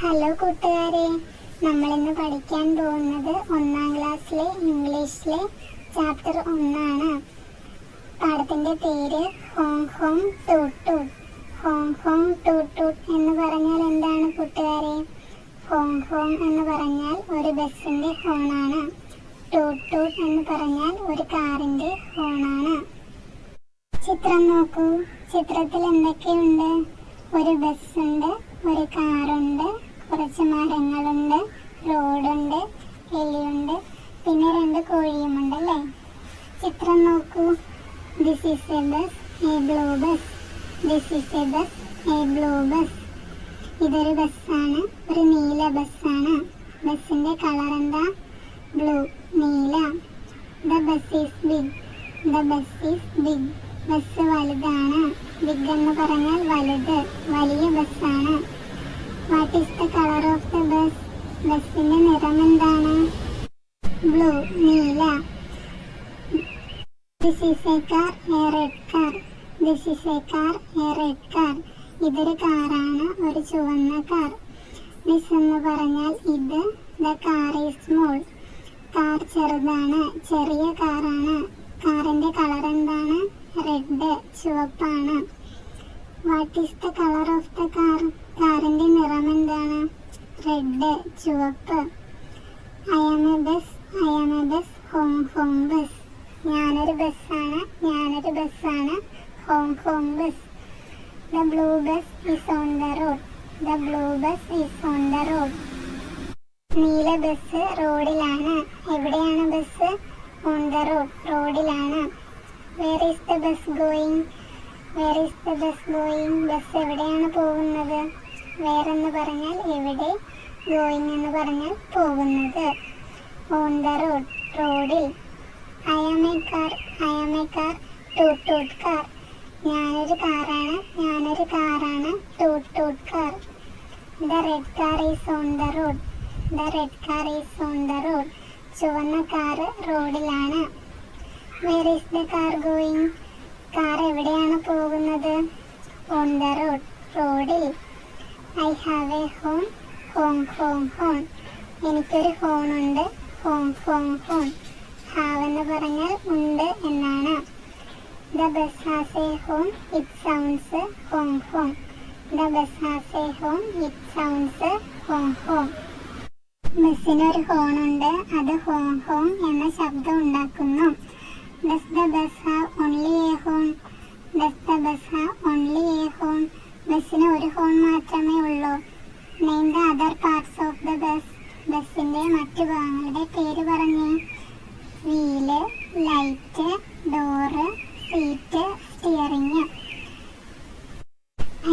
Hello കൂട്ടുകാരെ, നമ്മളിന്ന് പഠിക്കാൻ പോകുന്നത് 1ാം ക്ലാസ്സിലെ ഇംഗ്ലീഷിലെ ചാപ്റ്റർ 1 പാഠത്തിന്റെ പേര് ഹോങ് ഹോങ് ടൂട്ട് ടൂട്ട്. ഹോങ് ഹോങ് ടൂട്ട് ടൂട്ട് എന്ന് പറഞ്ഞാൽ എന്താണ് കൂട്ടുകാരെ? ഹോങ് ഹോങ് എന്ന് പറഞ്ഞാൽ ഒരു ബസ്സിന്റെ ഹോണാണ്. ടൂട്ട് ടൂട്ട് എന്ന് പറഞ്ഞാൽ ഒരു കാറിന്റെ ഹോണാണ്. ചിത്രം നോക്കൂ. ചിത്രത്തിൽ എന്തൊക്കെയുണ്ട്? ഒരു ബസ്സുണ്ട്, ഒരു കാറുണ്ട്, കുറച്ച് മരങ്ങളുണ്ട്, റോഡുണ്ട്, എലിയുണ്ട്, പിന്നെ 2 കോഴിയുമുണ്ട് അല്ലേ? ചിത്രം നോക്കൂ. This is A bus, A blue bus. This is A bus, A blue bus. ഇതൊരു ബസ്സാണ്, ഒരു നീല ബസ്സാണ്. ബസ്സിന്റെ കളർ എന്താ? ബ്ലൂ, നീല. The bus is big. The bus is big. Bus വലുതാണ്. ബിഗ് എന്ന് പറഞ്ഞാൽ വലുത്, വലിയ ബസ്സാണ്. What is the colour of the bus? ബസ്സിന്റെ നിറം എന്താണ്? ബ്ലൂ, നീല. This is a car, a red car. This is a car, a red car. ഇതൊരു കാറാണ്, ഒരു ചുവന്ന കാർ. ദിസ് എന്ന് പറഞ്ഞാൽ ഇത്. The car is small. Car ചെറുതാണ്, ചെറിയ കാറാണ്. കാറിന്റെ കളർ എന്താണ്? റെഡ്, ചുവപ്പാണ്. What is the colour of the car? കാറിന്റെ നിറം എന്താണ്? റെഡ്, ചുവപ്പ്. I am a bus, I am a bus, honk honk bus. ഞാനൊരു ബസ്സാണ്, ഞാനൊരു ബസ്സാണ്, honk honk bus. The blue bus is on the road. The blue bus is on the road. നീല bus റോഡിലാണ്. എവിടെയാണ് ബസ്? ഓൺ ദ റോഡ്, റോഡിലാണ്. Where is the bus going? Where is the bus going? Bus എവിടെയാണ് പോകുന്നത്? Where എന്ന് പറഞ്ഞാൽ എവിടെ, going എന്ന് പറഞ്ഞാൽ പോകുന്നത്. ഓൺ ദ റോഡ്, റോഡിൽ. I am a car, I am a car, toot ടൂട്ട് car. ഞാനൊരു കാറാണ്, ഞാനൊരു കാറാണ്, ടൂട്ട് ടൂട്ട് കാർ. The red car is on the road. The red car is on the road. ചുവന്ന കാർ റോഡിലാണ്. Where is the car going? Car എവിടെയാണ് പോകുന്നത്? ഓൺ ദ റോഡ്, റോഡിൽ. I have a horn, honk honk horn. എനിക്കൊരു ഹോണുണ്ട്, honk honk horn. Have എന്ന് പറഞ്ഞാൽ ഉണ്ട് എന്നാണ്. The bus has a horn, it sounds honk honk. The bus has a horn, it sounds honk honk. ബസ്സിനൊരു ഹോണുണ്ട്, അത് ഹോങ് ഹോങ് എന്ന ശബ്ദം ഉണ്ടാക്കുന്നു. Does the bus have only a horn? Does the bus have only a horn? ബസ്സിന് ഒരു horn മാത്രമേ ഉള്ളൂ. Name the other parts of the bus. ബസ്സിന്റെ മറ്റു ഭാഗങ്ങളുടെ പേര് പറഞ്ഞേ. Wheel, light, door, seat, steering.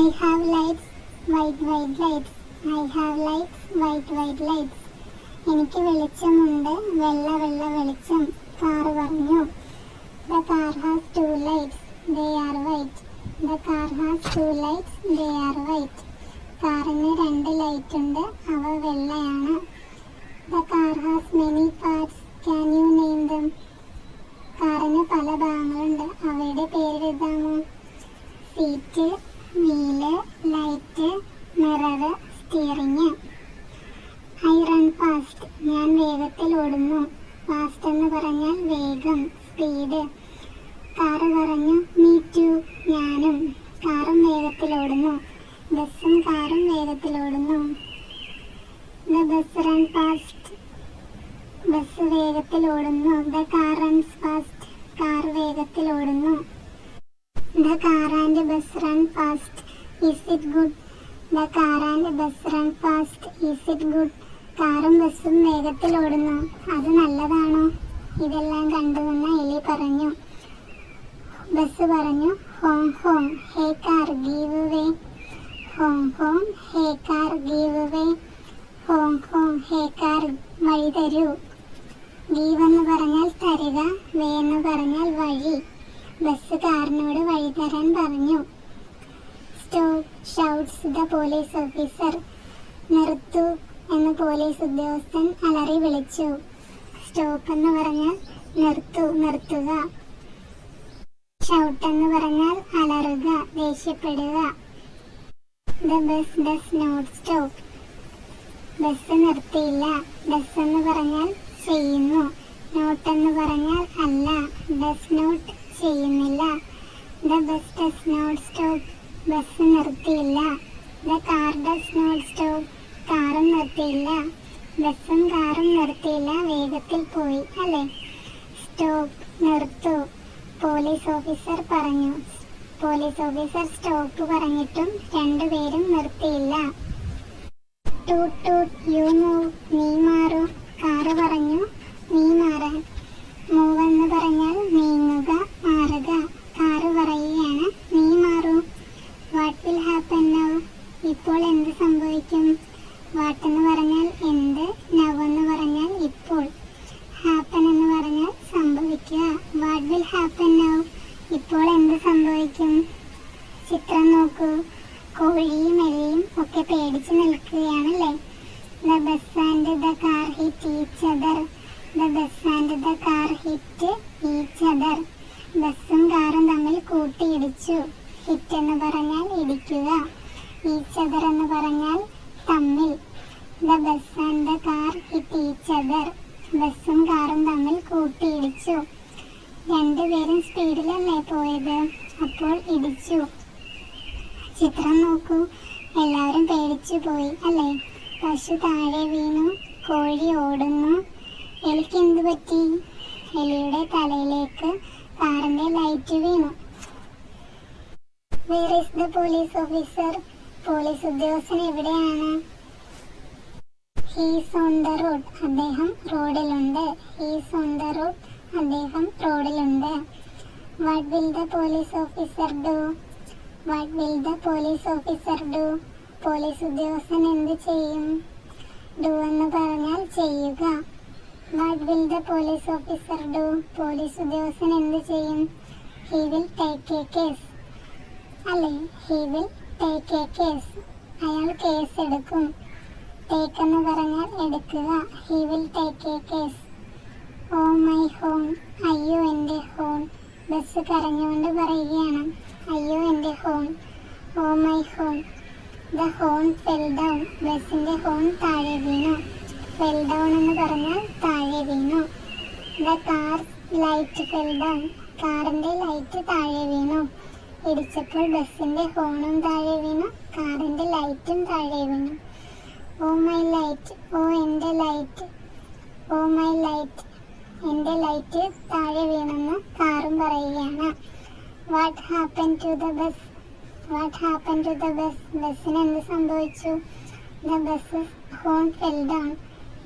I have lights, white lights. I have lights, white lights. എനിക്ക് വെളിച്ചമുണ്ട്, വെള്ള വെളിച്ചം. കാർ പറഞ്ഞു. The car has 2 lights, they are white. The car has 2 lights, they are white. കാറിന് 2 ലൈറ്റ് ഉണ്ട്, അവ വെള്ളയാണ്. The car has many parts, can you name them? കാറിന് പല ഭാഗങ്ങളുണ്ട്, അവയുടെ പേര് എഴുതാമോ? Seat, wheel, light, mirror, steering. I run fast, ഞാൻ വേഗത്തിൽ ഓടുന്നു. ഫാസ്റ്റ് എന്ന് പറഞ്ഞാൽ വേഗം, സ്പീഡ്. കാറ് പറഞ്ഞു മീ ടു, ഞാനും. കാറും വേഗത്തിലോടുന്നു. ബസ്സും കാറും വേഗത്തിലോടുന്നു. The bus run fast, bus വേഗത്തിലോടുന്നു. The car runs fast, car വേഗത്തിലോടുന്നു. The car and bus run fast, is it good? The car and bus run fast, is it good? കാറും ബസ്സും വേഗത്തിലോടുന്നു, അത് നല്ലതാണോ? ഇതെല്ലാം കണ്ടുവന്ന എലി പറഞ്ഞു. ബസ് പറഞ്ഞു honk honk, hey car give way. Honk honk, hey car give way. Honk honk, hey car വഴി തരൂ. ഗീവ് എന്ന് പറഞ്ഞാൽ തരിക, വേ എന്ന് പറഞ്ഞാൽ വഴി. ബസ് കാറിനോട് വഴി തരാൻ പറഞ്ഞു. Stop, shouts the police officer. നിർത്തൂ എന്ന് പോലീസ് ഉദ്യോഗസ്ഥൻ അലറി വിളിച്ചു. സ്റ്റോപ്പ് എന്ന് പറഞ്ഞാൽ നിർത്തൂ, നിർത്തുക. ഷൗട്ട് എന്ന് പറഞ്ഞാൽ അലറുക, ദേഷ്യപ്പെടുക. The bus does not stop. Bus നിർത്തിയില്ല. ഡസ് എന്ന് പറഞ്ഞാൽ ചെയ്യുന്നു. നോട്ട് എന്ന് പറഞ്ഞാൽ അല്ല. ഡസ് നോട്ട് ചെയ്യുന്നില്ല. The bus does not stop. Bus നിർത്തിയില്ല. The car does not stop. കാറും നിർത്തിയില്ല. ബസ്സും കാറും നിർത്തിയില്ല, വേഗത്തിൽ പോയി അല്ലേ. സ്റ്റോപ്പ് നിർത്തൂ. പോലീസ് ഓഫീസർ പറഞ്ഞു. പോലീസ് ഓഫീസർ സ്റ്റോപ്പ് പറഞ്ഞിട്ടും രണ്ടുപേരും നിർത്തിയില്ല. ടൂട്ട് ടൂട്ട് യു മൂവ്. നീ മാറൂ. കാറ് പറഞ്ഞു നീ മാറാൻ. മൂവ് എന്ന് പറഞ്ഞാൽ നീങ്ങുക, മാറുക. കാറ് പറയുകയാണ് നീ മാറൂ. What will happen now. ഇപ്പോൾ എന്ത് സംഭവിക്കും. വാട്ട് എന്ന് പറഞ്ഞാൽ എന്ത്, നൗ എന്ന് പറഞ്ഞാൽ ഇപ്പോൾ, ഹാപ്പൻ എന്ന് പറഞ്ഞാൽ സംഭവിക്കുക. What will happen now. ഇപ്പോൾ എന്ത് സംഭവിക്കും. ചിത്രം നോക്കൂ. കോഴിയും എലിയും ഒക്കെ പേടിച്ച് നിൽക്കുകയാണല്ലേ. The bus and the car hit each other. The bus and the car hit each other. ബസ്സും കാറും തമ്മിൽ കൂട്ടിയിടിച്ചു. ഹിറ്റ് എന്ന് പറഞ്ഞാൽ ഇടിക്കുക. ഈച്ച് അതർ എന്ന് പറഞ്ഞാൽ തമ്മിൽ. The bus and the car hit each other. ബസ്സും കാറും തമ്മിൽ കൂട്ടിയിടിച്ചു. രണ്ടുപേരും സ്പീഡിലല്ലേ പോയത്, അപ്പോൾ ഇടിച്ചു. ചിത്രം നോക്കൂ. എല്ലാവരും പേടിച്ചു പോയി അല്ലേ. പശു താഴെ വീണു. കോഴി ഓടുന്നു. എലിക്ക് എന്ത് പറ്റി. എലിയുടെ തലയിലേക്ക് കാറിന്റെ ലൈറ്റ് വീണു. Where is the police officer. Police ഉദ്യോഗസ്ഥൻ എവിടെയാണ്. He's on the road. അദ്ദേഹം റോഡിലുണ്ട്. He's on the road. അദ്ദേഹം റോഡിലുണ്ട്. What will the police officer do. What will the police officer do. Police ഉദ്യോഗസ്ഥൻ എന്ത് ചെയ്യും. ഡു എന്ന് പറഞ്ഞാൽ ചെയ്യുക. What will the police officer do. Police ഉദ്യോഗസ്ഥൻ എന്ത് ചെയ്യും. He will take a case അല്ലേ. He will take a case. അയാൾ കേസ് എടുക്കും. ടേക്ക് എന്ന് പറഞ്ഞാൽ എടുക്കുക. He will take a case. Oh my horn. അയ്യോ എൻ്റെ ഹോൺ. ബസ് കരഞ്ഞുകൊണ്ട് പറയുകയാണ് അയ്യോ എൻ്റെ horn. Oh my horn. The horn fell down. ബസ്സിന്റെ ഹോൺ താഴെ വീണു. ഫെൽ ഡൗൺ എന്ന് പറഞ്ഞാൽ താഴെ വീണു. The car light fell down. കാറിന്റെ ലൈറ്റ് താഴെ വീണു. ഇടിച്ചപ്പോൾ ബസ്സിന്റെ ഹോണും താഴെ വീണു, കാറിന്റെ ലൈറ്റും താഴെ വീണു. ഓ മൈ ലൈറ്റ്. ഓ എൻ്റെ ലൈറ്റ്. Oh my light. എൻ്റെ ലൈറ്റ് താഴെ വീണെന്ന് കാറും പറയുകയാണ്. What happen to the bus. What happen to the bus. ബസ്സിന് എന്ത് സംഭവിച്ചു. The bus's horn fell down.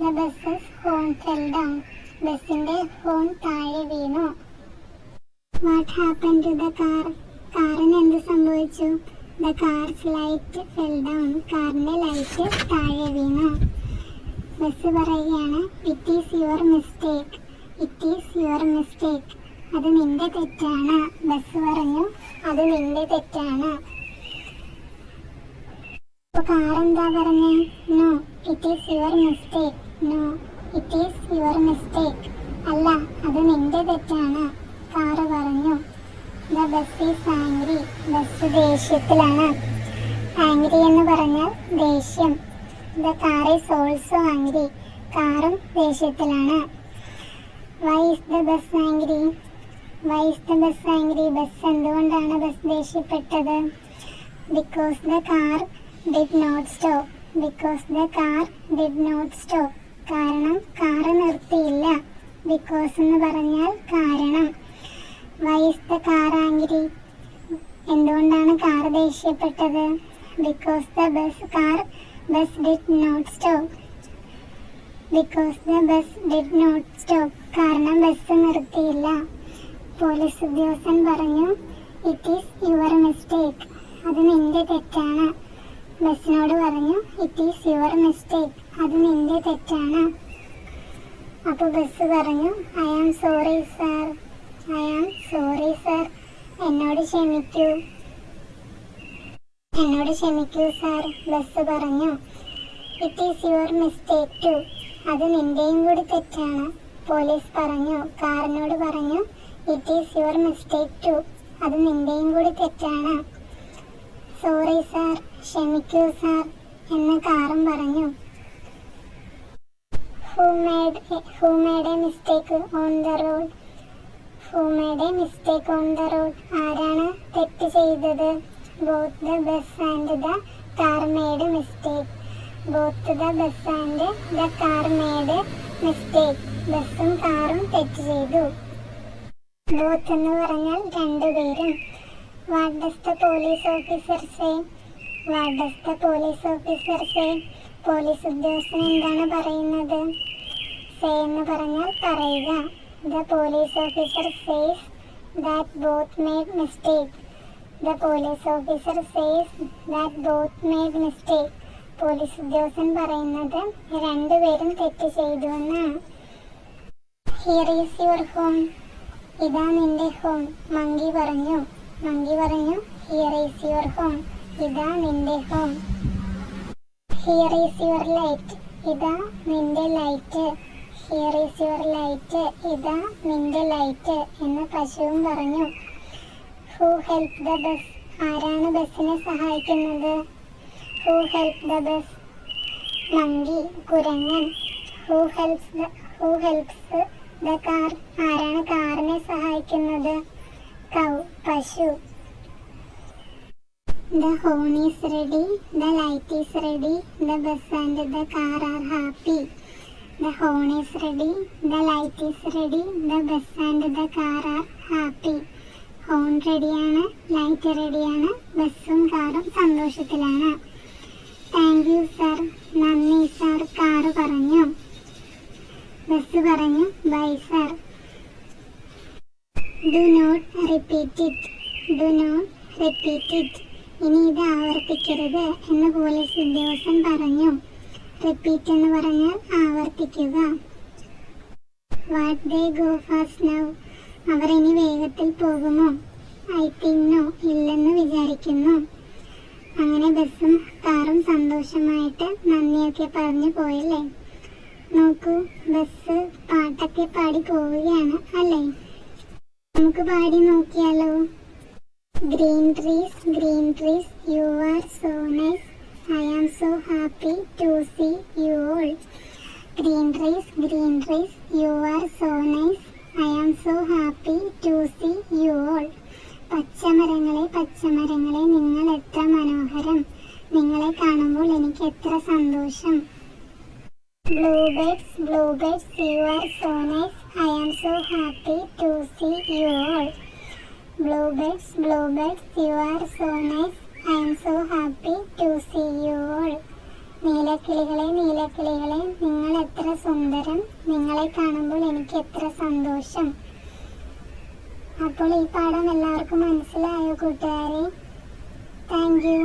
The bus's horn fell down. ബസ്സിന്റെ ഹോൺ താഴെ വീണു. What happen to the car. കാറിന് എന്ത് സംഭവിച്ചു. The car's light fell down. കാറിന്റെ ലൈറ്റ് താഴെ വീണു. ബസ് പറയുകയാണ് it is your mistake. It is your mistake. അത് നിന്റെ തെറ്റാണ്. ബസ് പറഞ്ഞു അത് നിന്റെ തെറ്റാണ്. കാറെന്താ പറഞ്ഞേ. No it is your mistake. No it is your mistake. അല്ല അത് നിന്റെ തെറ്റാണ്. കാറ് പറഞ്ഞു. The bus is angry. Bus ദേഷ്യത്തിലാണ്. ആംഗ്രി എന്ന് പറഞ്ഞാൽ ദേഷ്യം. The car is also angry. കാറും ദേഷ്യത്തിലാണ്. Why is the bus angry. Why is the bus angry. Bus എന്തുകൊണ്ടാണ് ബസ് ദേഷ്യപ്പെട്ടത്. Because the car did not stop. Because the car did not stop. കാരണം car നിർത്തിയില്ല. Because എന്ന് പറഞ്ഞാൽ കാരണം. Y is the car angry. എന്തുകൊണ്ടാണ് car ദേഷ്യപ്പെട്ടത്. Because the bus did not stop. Because the bus did not stop. കാരണം bus നിർത്തിയില്ല. Police ഉദ്യോഗസ്ഥൻ പറഞ്ഞു ഇറ്റ് ഈസ് യുവർ മിസ്റ്റേക്ക്. അത് നിന്റെ തെറ്റാണ്. ബസ്സിനോട് പറഞ്ഞു ഇറ്റ് ഈസ് യുവർ മിസ്റ്റേക്ക്. അത് നിന്റെ തെറ്റാണ്. അപ്പോൾ ബസ് പറഞ്ഞു I am sorry sir. I am sorry sir. എന്നോട് ക്ഷമിക്കൂ. എന്നോട് ക്ഷമിക്കൂ സാർ. ബസ് പറഞ്ഞു it is your mistake too. അത് നിന്റെയും കൂടി തെറ്റാണ്. പോലീസ് പറഞ്ഞു കാറിനോട് പറഞ്ഞു it is your mistake too. അത് നിന്റെയും കൂടി തെറ്റാണ്. Sorry sir. ക്ഷമിക്കൂ സാർ എന്ന് കാറും പറഞ്ഞു. who made a mistake on the road? Who made a mistake on the road? ആരാണ് തെറ്റ് ചെയ്തത്? Both the bus and the car made a mistake. Both the bus and the car made a mistake. ബസ്സും കാറും തെറ്റ് ചെയ്തു. Both എന്ന് പറഞ്ഞാൽ രണ്ടുപേരും. What does the police officer say? What does the police officer say? Police ഉദ്യോഗസ്ഥൻ എന്താണ് പറയുന്നത്? Say എന്ന് പറഞ്ഞാൽ പറയുക. The police officer says that both made mistake. The police officer says that both made mistake. Police ഉദ്യോഗസ്ഥൻ പറയുന്നത് രണ്ടുപേരും തെറ്റ് ചെയ്തു എന്നാണ്. Here is your home. ഇതാ നിന്റെ ഹോം. മങ്കി പറഞ്ഞു. Here is your home. ഇതാ നിന്റെ home. Here is your light. ഇതാ നിന്റെ light. Here is your light. ഇതാ നിന്റെ ലൈറ്റ് എന്ന് പശുവും പറഞ്ഞു. Who helped the bus? ആരാണ് ബസ്സിനെ സഹായിക്കുന്നത്? Who helped the bus? Monkey, കുരങ്ങൻ. Who helps the car? ആരാണ് കാറിനെ സഹായിക്കുന്നത്? Cow, പശു. The horn is ready, the light is ready, the bus and the car are happy. The horn is ready, the light is ready, the bus and the car are happy. Horn റെഡിയാണ്, light റെഡിയാണ്, ബസ്സും കാറും സന്തോഷത്തിലാണ്. Thank you sir. നന്ദി sir. Car പറഞ്ഞു. Bus പറഞ്ഞു bye sir. Do not repeat it. Do not repeat it. ഇനി ഇത് ആവർത്തിക്കരുത് എന്ന് പോലീസ് ഉദ്യോഗസ്ഥൻ പറഞ്ഞു. റിപ്പീറ്റ് എന്ന് പറഞ്ഞാൽ ആവർത്തിക്കുക. What they go fast now. അവർ ഇനി വേഗത്തിൽ പോകുമോ? I think no. ഇല്ലെന്ന് വിചാരിക്കുന്നു. അങ്ങനെ ബസ്സും കാറും സന്തോഷമായിട്ട് നന്ദിയൊക്കെ പറഞ്ഞു പോയല്ലേ. നോക്കൂ, ബസ് പാട്ടൊക്കെ പാടി പോവുകയാണ് അല്ലേ? നമുക്ക് പാടി നോക്കിയാലോ? Green trees you are so nice. I am so happy to see you all. Green trees you are so nice. I am so happy to see you all. പച്ചമരങ്ങളെ നിങ്ങൾ എത്ര മനോഹരം. നിങ്ങളെ കാണുമ്പോൾ എനിക്ക് എത്ര സന്തോഷം. Bluebirds, you are so nice. I am so happy to see you all. Bluebirds, you are so nice. I am so happy to see you all. നീലക്കിളികളെ നിങ്ങൾ എത്ര സുന്ദരം. നിങ്ങളെ കാണുമ്പോൾ എനിക്ക് എത്ര സന്തോഷം. അപ്പോൾ ഈ പാഠം എല്ലാവർക്കും മനസ്സിലായോ കൂട്ടുകാരെ? Thank you.